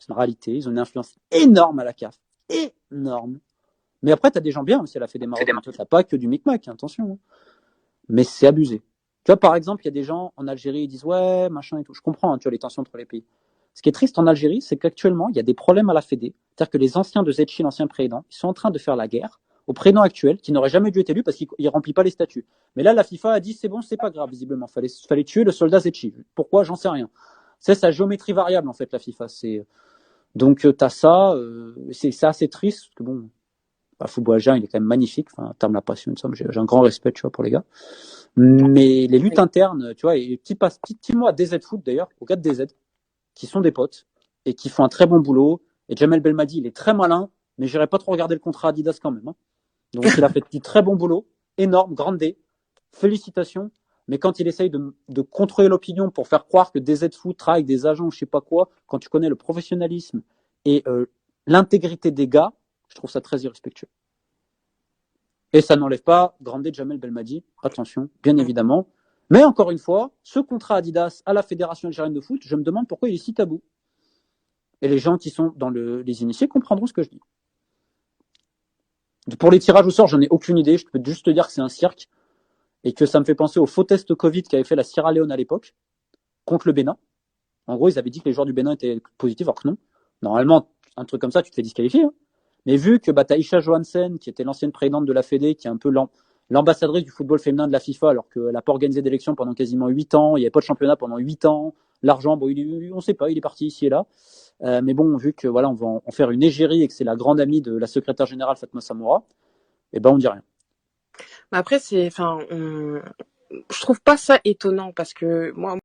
c'est une réalité. Ils ont une influence énorme à la CAF. Énorme. Mais après, tu as des gens bien aussi à la Fédé marocaine. Tu n'as pas que du micmac, attention. Hein. Mais c'est abusé. Tu vois, par exemple, il y a des gens en Algérie, ils disent ouais, machin et tout. Je comprends, hein, tu vois, les tensions entre les pays. Ce qui est triste en Algérie, c'est qu'actuellement, il y a des problèmes à la Fédé. C'est-à-dire que les anciens de Zetchi, l'ancien président, ils sont en train de faire la guerre au président actuel, qui n'aurait jamais dû être élu parce qu'il ne remplit pas les statuts. Mais là, la FIFA a dit c'est bon, c'est pas grave, visiblement. Fallait tuer le soldat Zetchi. Pourquoi? J'en sais rien. C'est sa géométrie variable, en fait, la FIFA. Donc, tu as ça. C'est assez triste, parce que bon, Football algérien, il est quand même magnifique. Enfin, en termes de la passion, j'ai un grand respect, tu vois, pour les gars. Mais les luttes internes, tu vois, et petit mot à DZ Foot d'ailleurs, au gars de DZ, qui sont des potes et qui font un très bon boulot. Et Jamel Belmadi, il est très malin, mais j'irai pas trop regarder le contrat Adidas quand même. Hein. Donc il a fait du très bon boulot, énorme, grande D. Félicitations. Mais quand il essaye de contrôler l'opinion pour faire croire que DZ Foot travaille avec des agents, je sais pas quoi, quand tu connais le professionnalisme et l'intégrité des gars, je trouve ça très irrespectueux. Et ça n'enlève pas Grande Jamel Belmadi, attention, bien évidemment. Mais encore une fois, ce contrat Adidas à la Fédération algérienne de foot, je me demande pourquoi il est si tabou. Et les gens qui sont dans les initiés comprendront ce que je dis. Pour les tirages au sort, j'en ai aucune idée. Je peux juste te dire que c'est un cirque et que ça me fait penser au faux test Covid qu'avait fait la Sierra Leone à l'époque contre le Bénin. En gros, ils avaient dit que les joueurs du Bénin étaient positifs, alors que non. Normalement, un truc comme ça, tu te fais disqualifier. Hein. Mais vu que t'as Isha Johansen, qui était l'ancienne présidente de la Fédé, qui est un peu l'ambassadrice du football féminin de la FIFA, alors qu'elle n'a pas organisé d'élection pendant quasiment 8 ans, il n'y avait pas de championnat pendant 8 ans, l'argent, bon, on ne sait pas, il est parti ici et là. Mais bon, vu que voilà, on va en faire une égérie et que c'est la grande amie de la secrétaire générale Fatma Samoura, eh ben on dit rien. Après, je trouve pas ça étonnant parce que moi,